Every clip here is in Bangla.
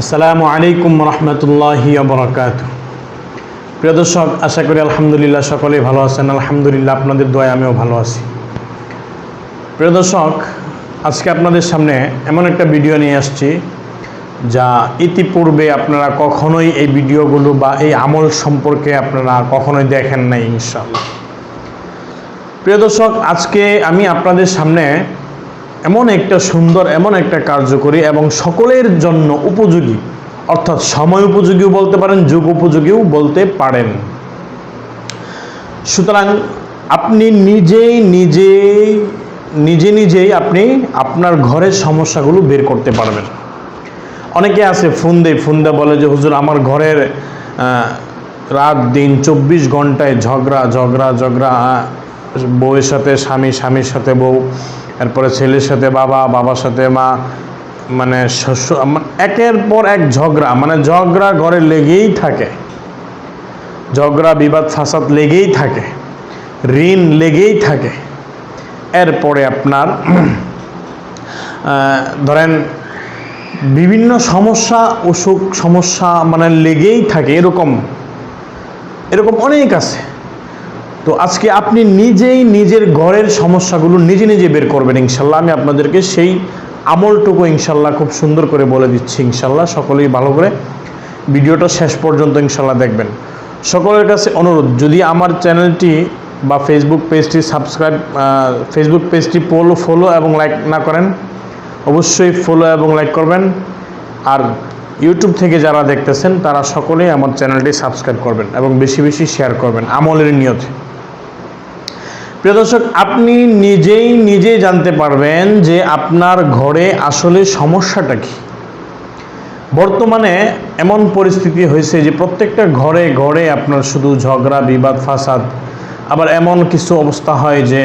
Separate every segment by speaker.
Speaker 1: আসসালামু আলাইকুম রহমতুল্লাহি ওয়া বারাকাতুহু। প্রিয় দর্শক, আশা করি আলহামদুলিল্লাহ সকলেই ভালো আছেন। আলহামদুলিল্লাহ, আপনাদের দোয়ায় আমিও ভালো আছি। প্রিয় দর্শক, আজকে আপনাদের সামনে এমন একটা ভিডিও নিয়ে আসছি যা ইতিপূর্বে আপনারা কখনোই এই ভিডিওগুলো বা এই আমল সম্পর্কে আপনারা কখনোই দেখেন নাই ইনশাআল্লাহ। প্রিয় দর্শক, আজকে আমি আপনাদের সামনে এমন একটা সুন্দর, এমন একটা কার্যকরী এবং সকলের জন্য উপযোগী, অর্থাৎ সময় উপযোগীও বলতে পারেন, যুগ উপযোগীও বলতে পারেন। সুতরাং আপনি নিজেই আপনি আপনার ঘরের সমস্যাগুলো বের করতে পারবেন। অনেকে আছে ফোন দিয়ে বলে যে হুজুর, আমার ঘরের রাত দিন 24 ঘন্টায় ঝগড়া, বউয়ের সাথে স্বামী, স্বামীর সাথে বউ, এরপরে ছেলের সাথে বাবা, বাবার সাথে মা, মানে একের পর এক ঝগড়া ঘরে লেগেই থাকে, ঝগড়া বিবাদ ফাসাদ লেগেই থাকে, ঋণ লেগেই থাকে। এরপরে আপনার ধরেন বিভিন্ন সমস্যা, অসুখ সমস্যা লেগেই থাকে, এরকম অনেক আছে। তো আজকে আপনি নিজেই নিজের ঘরের সমস্যাগুলো নিজে বের করবেন ইনশাল্লাহ। আমি আপনাদেরকে সেই আমলটুকু ইনশাল্লাহ খুব সুন্দর করে বলে দিচ্ছি ইনশাল্লাহ। সকলেই ভালো করে ভিডিওটা শেষ পর্যন্ত ইনশাল্লাহ দেখবেন। সকলের কাছে অনুরোধ, যদি আমার চ্যানেলটি বা ফেসবুক পেজটি ফলো এবং লাইক না করেন, অবশ্যই ফলো এবং লাইক করবেন। আর ইউটিউব থেকে যারা দেখতেছেন তারা সকলেই আমার চ্যানেলটি সাবস্ক্রাইব করবেন এবং বেশি বেশি শেয়ার করবেন আমলের নিয়তে। প্রিয় দর্শক, আপনি নিজেই জানতে পারবেন যে আপনার ঘরে আসলে সমস্যাটা কি। বর্তমানে এমন পরিস্থিতি হয়েছে যে প্রত্যেকটা ঘরে আপনার শুধু ঝগড়া বিবাদ ফাসাদ। আবার এমন কিছু অবস্থা হয় যে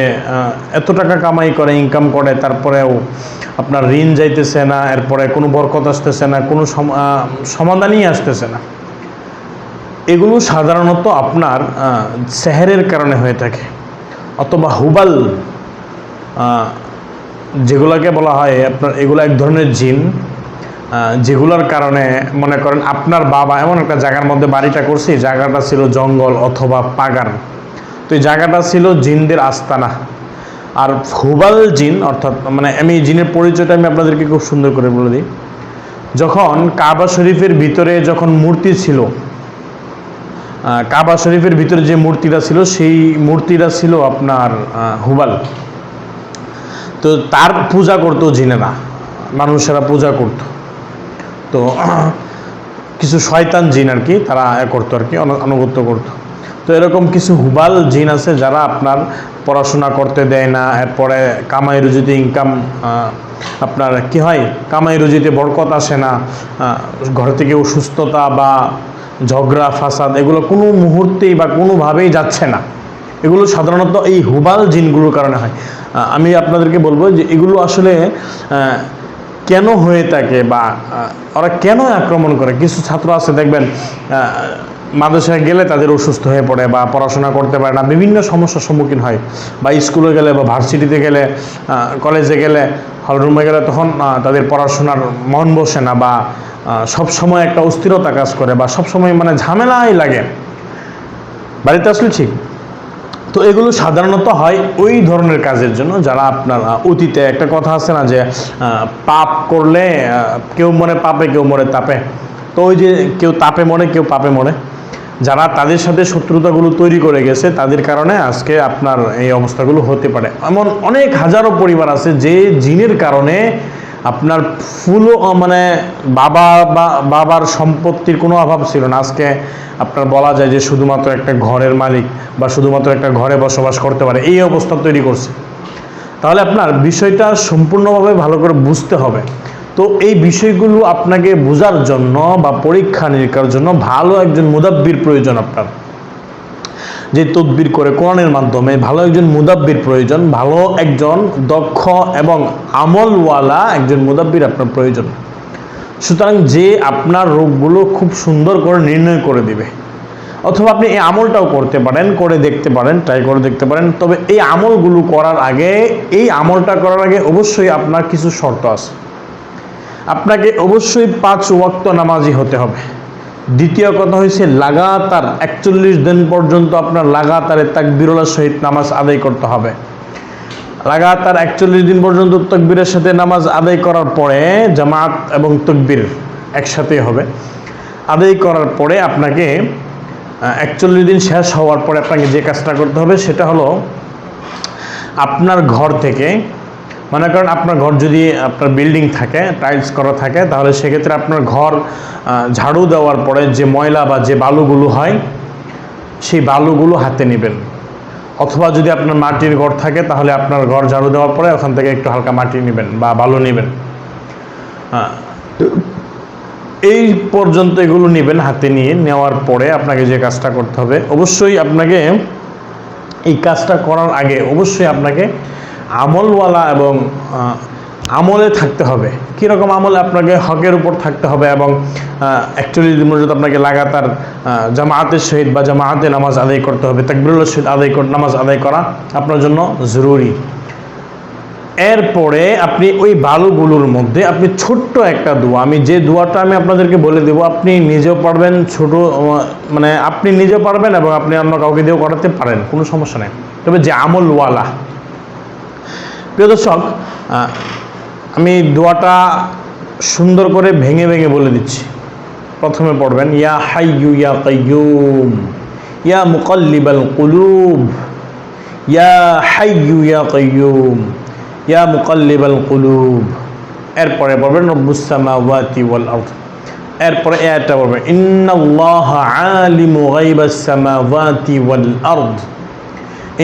Speaker 1: এত টাকা কামাই করে, ইনকাম করে, তারপরেও আপনার ঋণ যাইতেছে না, এরপরে কোনো বরকত আসতেছে না, কোনো সমাধানই আসতেছে না। এগুলো সাধারণত আপনার সেহেরের কারণে হয়ে থাকে, অথবা হুবাল যেগুলোকে বলা হয় আপনার, এগুলো এক ধরনের জিন, যেগুলোর কারণে মনে করেন আপনার বাবা এমন একটা জায়গার মধ্যে বাড়িটা করছে, জায়গাটা ছিল জঙ্গল অথবা পাগার, তো এই জায়গাটা ছিল জিনদের আস্তানা। আর হুবাল জিন অর্থাৎ আমি জিনের পরিচয়টা আমি আপনাদেরকে খুব সুন্দর করে বলে দিই। যখন কাবা শরীফের ভিতরে যখন মূর্তি ছিল, কাবা শরীফের ভিতরে যে মূর্তিটা ছিল, সেই মূর্তিটা ছিল আপনার হুবাল। তো তার পূজা করতো জিনেরা, মানুষেরা পূজা করত। তো কিছু শয়তান জিন আর কি, তারা করতো আর কি, আনুগত্য করতো। তো এরকম কিছু হুবাল জিন আছে যারা আপনার পড়াশোনা করতে দেয় না, এরপরে কামাই রুজিতে ইনকাম আপনার কি হয়, কামাই রুজিতে বরকত আসে না, ঘর থেকে অসুস্থতা বা ঝগড়া ফাসাদ এগুলো কোনো মুহূর্তেই বা কোনোভাবেই যাচ্ছে না। এগুলো সাধারণত এই হুবাল জিনগুলোর কারণে হয়। আমি আপনাদেরকে বলবো যে এগুলো আসলে কেন হয়ে থাকে বা ওরা কেন আক্রমণ করে। কিছু ছাত্র আছে দেখবেন মাদ্রাসায় গেলে তাদের অসুস্থ হয়ে পড়ে বা পড়াশোনা করতে পারে না, বিভিন্ন সমস্যার সম্মুখীন হয়। বা স্কুলে গেলে বা ভার্সিটিতে গেলে, কলেজে গেলে, হলরুমে গেলে তখন তাদের পড়াশোনার মন বসে না, বা সবসময় একটা অস্থিরতা কাজ করে, বা সবসময় ঝামেলাই লাগে বাড়িতে আসলে। ঠিক তো এগুলো সাধারণত হয় ওই ধরনের কাজের জন্য যারা আপনার অতীতে একটা কথা আছে না যে পাপ করলে কেউ মরে পাপে, কেউ মরে তাপে। তো ওই যে কেউ তাপে মরে, কেউ পাপে মরে, যারা তাদের সাথে শত্রুতাগুলো তৈরি করে গেছে, তাদের কারণে আজকে আপনার এই অবস্থাগুলো হতে পারে। এমন অনেক হাজারো পরিবার আছে যে জিনের কারণে আপনার ফুলও বাবার সম্পত্তির কোনো অভাব ছিল না। আজকে আপনার বলা যায় যে শুধুমাত্র একটা ঘরের মালিক বা শুধুমাত্র একটা ঘরে বসবাস করতে পারে, এই অবস্থা তৈরি করছে। তাহলে আপনার বিষয়টা সম্পূর্ণভাবে ভালো করে বুঝতে হবে। তো এই বিষয়গুলো আপনাকে বোঝার জন্য বা পরীক্ষা নিরীক্ষার জন্য ভালো একজন মুদাব্বির প্রয়োজন। আপনার যে তদবির করে কোরআনের মাধ্যমে ভালো একজন মুদাব্বির প্রয়োজন, ভালো একজন দক্ষ এবং আমলওয়ালা একজন মুদাব্বির আপনার প্রয়োজন। সুতরাং যে আপনার রোগগুলো খুব সুন্দর করে নির্ণয় করে দিবে। অথবা আপনি এই আমলটাও করতে পারেন, করে দেখতে পারেন, ট্রাই করে দেখতে পারেন। তবে এই আমলগুলো করার আগে, এই আমলটা করার আগে অবশ্যই আপনার কিছু শর্ত আছে। আপনাকে অবশ্যই 5 ওয়াক্ত নামাজি হতে হবে। দ্বিতীয় কথা হয়েছে লাগাতার 41 দিন পর্যন্ত আপনার লাগাতারে তাকবীরুল্লাহ সহিত নামাজ আদায় করতে হবে। লাগাতার 41 দিন পর্যন্ত তাকবীরের সাথে নামাজ আদায় করার পরে জামাত এবং তাকবীর একসাথে হবে। আদায় করার পরে আপনাকে 41 দিন শেষ হওয়ার পরে আপনাকে যে কাজটা করতে হবে সেটা হলো আপনার ঘর থেকে, মনে করেন আপনার ঘর যদি আপনার বিল্ডিং থাকে, টাইলস করা থাকে, তাহলে সেক্ষেত্রে আপনার ঘর ঝাড়ু দেওয়ার পরে যে ময়লা বা যে বালুগুলো হয় সেই বালুগুলো হাতে নেবেন। অথবা যদি আপনার মাটির ঘর থাকে তাহলে আপনার ঘর ঝাড়ু দেওয়ার পরে ওখান থেকে একটু হালকা মাটি নেবেন বা বালু নেবেন। এই পর্যন্ত এগুলো নেবেন। হাতে নিয়ে নেওয়ার পরে আপনাকে যে কাজটা করতে হবে, অবশ্যই আপনাকে এই কাজটা করার আগে অবশ্যই আপনাকে আমলওয়ালা এবং আমলে থাকতে হবে। কীরকম আমলে? আপনাকে হকের উপর থাকতে হবে এবং 41 দিন পর্যন্ত আপনাকে লাগাতার জামায়াতের সহিত বা জামায়াতে নামাজ আদায় করতে হবে। তাকবীরুল্লাহ সহিত নামাজ আদায় করা আপনার জন্য জরুরি। এরপরে আপনি ওই বালুগুলোর মধ্যে আপনি ছোট্ট একটা দোয়া, আমি যে দোয়াটা আমি আপনাদেরকে বলে দেবো, আপনি নিজেও পারবেন, ছোট মানে আপনি নিজেও পারবেন এবং আপনি অন্য কাউকে দিয়েও করাতে পারেন, কোনো সমস্যা নেই। তবে যে আমলওয়ালা, প্রিয় দর্শক, আমি দোয়াটা সুন্দর করে ভেঙে ভেঙে বলে দিচ্ছি। প্রথমে পড়বেন ইয়া হাইয়ু ইয়া কাইয়ুম ইয়া মুকাল্লিবাল কুলুব ইয়া হাইয়ু ইয়া কাইয়ুম ইয়া মুকাল্লিবাল কুলুব। এরপরে পড়বেন রব্বুস সামাওয়াতি ওয়াল আরদ। এরপরে এটা পড়বেন ইন্নাল্লাহা আলিমু গায়বাস সামাওয়াতি ওয়াল আরদ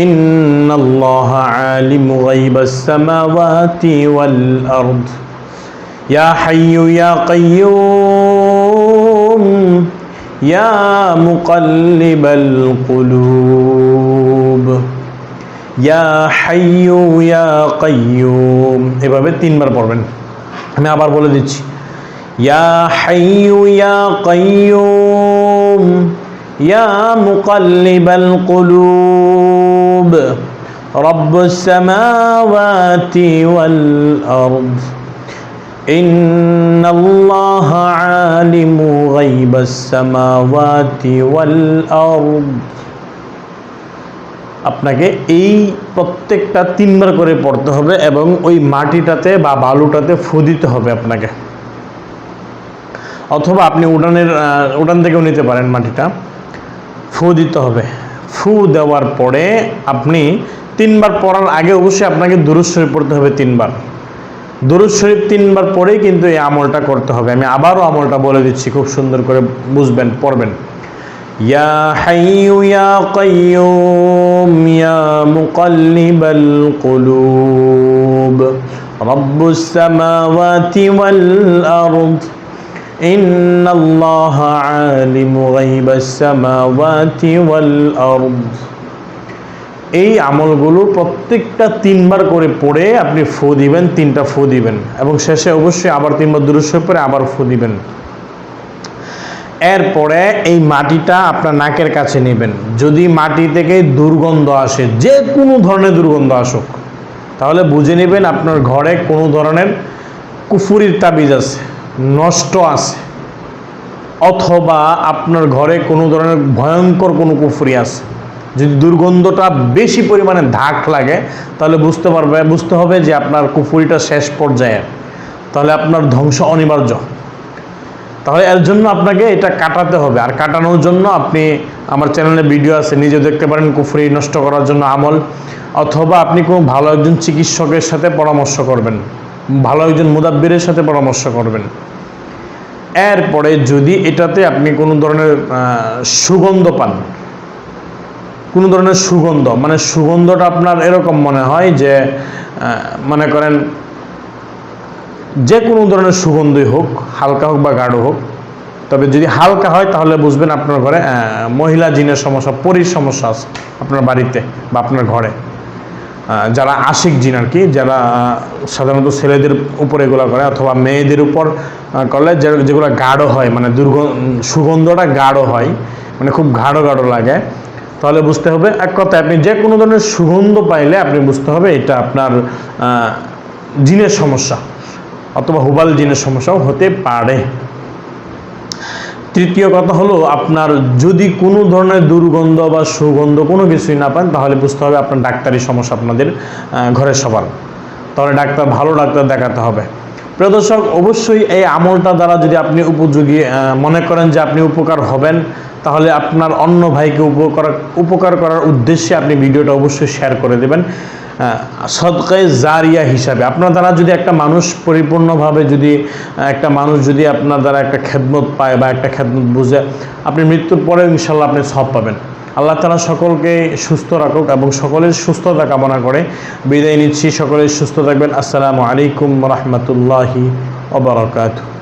Speaker 1: ইন্নাল্লাহা আলিমু গায়বাস সামাওয়াতি ওয়াল আরদ ইয়া হাইয়ু ইয়া কাইয়ুম ইয়া মুকাল্লিবাল কুলুব ইয়া হাইয়ু ইয়া কাইয়ুম। এভাবে 3 বার পড়বেন। আমি আবার বলে দিচ্ছি ইয়া হাইয়ু ইয়া কাইয়ুম ইয়া মুকাল্লিবাল কুলুব রব্বুস সামাওয়াতি ওয়াল আরদ ইন্নাল্লাহা আলিমু গায়বাস সামাওয়াতি ওয়াল আরদ। আপনাকে এই প্রত্যেকটা 3 বার করে পড়তে হবে এবং ওই মাটিটাতে বা বালুটাতে ফু দিতে হবে আপনাকে, অথবা আপনি উঠান থেকেও নিতে পারেন। মাটিটা ফু দিতে হবে। ফু দেওয়ার পরে আপনি 3 বার পড়ার আগে অবশ্যই আপনাকে দুরূদ শরীফ পড়তে হবে 3 বার। দুরূদ শরীফ 3 বার পরেই কিন্তু এই আমলটা করতে হবে। আমি আবারও আমলটা বলে দিচ্ছি, খুব সুন্দর করে বুঝবেন, পড়বেন। ইয়া হাইয়ু ইয়া কাইয়ুম ইয়া মুকাল্লিবাল কুলুব রব্বুস সামাওয়াতি ওয়াল আরদ ইন্নাল্লাহা আলিমু গায়বাস সামাওয়াতি ওয়াল আরদ। এই আমলগুলো প্রত্যেকটা 3 বার করে পড়ে আপনি ফু দিবেন, 3টা ফু দিবেন এবং শেষে অবশ্যই আবার 3 বার দুরূদ শরীফ পড়ে আবার ফু দিবেন। এরপরে এই মাটিটা আপনার নাকের কাছে নেবেন। যদি মাটি থেকে দুর্গন্ধ আসে, যে কোনো ধরনের দুর্গন্ধ আসুক, তাহলে বুঝে নেবেন আপনার ঘরে কোনো ধরনের কুফুরির তাবিজ আছে, নষ্ট আছে, অথবা আপনার ঘরে কোনো ধরনের ভয়ঙ্কর কোনো কুফুরি আছে। যদি দুর্গন্ধটা বেশি পরিমাণে ধাক লাগে তাহলে বুঝতে হবে যে আপনার কুফুরিটা শেষ পর্যায়ে, তাহলে আপনার ধ্বংস অনিবার্য। তাহলে এর জন্য আপনাকে এটা কাটাতে হবে। আর কাটানোর জন্য আপনি আমার চ্যানেলে ভিডিও আছে, নিজে দেখতে পারেন কুফরি নষ্ট করার জন্য আমল, অথবা আপনি কোনো ভালো একজন চিকিৎসকের সাথে পরামর্শ করবেন, ভালো একজন মুদাব্বিরের সাথে পরামর্শ করবেন। এরপরে যদি এটাতে আপনি কোনো ধরনের সুগন্ধ পান, কোনো ধরনের সুগন্ধ, মানে সুগন্ধটা আপনার এরকম মনে হয় যে মনে করেন যে কোনো ধরনের সুগন্ধই হোক, হালকা হোক বা গাঢ় হোক, তবে যদি হালকা হয় তাহলে বুঝবেন আপনার ঘরে মহিলা জিনের সমস্যা, পরীর সমস্যা আছে আপনার বাড়িতে বা আপনার ঘরে। যারা আশিক জিন আর কি, যারা সাধারণত ছেলেদের উপর এগুলো করে অথবা মেয়েদের উপর করলে যেগুলো গাঢ় হয়, মানে সুগন্ধটা গাঢ় হয়, মানে খুব গাঢ় গাঢ় লাগে, তাহলে বুঝতে হবে। এক কথায় আপনি যে কোনো ধরনের সুগন্ধ পাইলে আপনি বুঝতে হবে এটা আপনার জিনের সমস্যা। অথবা হুবাল জিনের সমস্যাও হতে পারে। তৃতীয় কথা হলো, আপনার যদি কোনো ধরনের দুর্গন্ধ বা সুগন্ধ কোনো কিছুই না পান, তাহলে বুঝতে হবে আপনার ডাক্তারি সমস্যা আপনাদের ঘরের সবার, তাহলে ভালো ডাক্তার দেখাতে হবে। প্রিয় দর্শক, অবশ্যই এই আমলটা দ্বারা যদি আপনি উপযোগী মনে করেন যে আপনি উপকার হবেন, তাহলে আপনার অন্য ভাইকে উপকার করার উদ্দেশ্যে আপনি ভিডিওটা অবশ্যই শেয়ার করে দেবেন সদকায়ে জারিয়া হিসাবে। আপনার দ্বারা যদি একটা মানুষ পরিপূর্ণভাবে যদি আপনার দ্বারা একটা খেদমত পায় বা একটা খেদমত বুঝে, আপনি মৃত্যুর পরে ইনশাল্লাহ আপনি সওয়াব পাবেন। আল্লাহ তাআলা সকলকে সুস্থ রাখুক এবং সকলের সুস্থতা কামনা করে বিদায় নিচ্ছি। সকলের সুস্থ থাকবেন। আসসালামু আলাইকুম ওয়া রাহমাতুল্লাহি ওয়া বারাকাতুহু।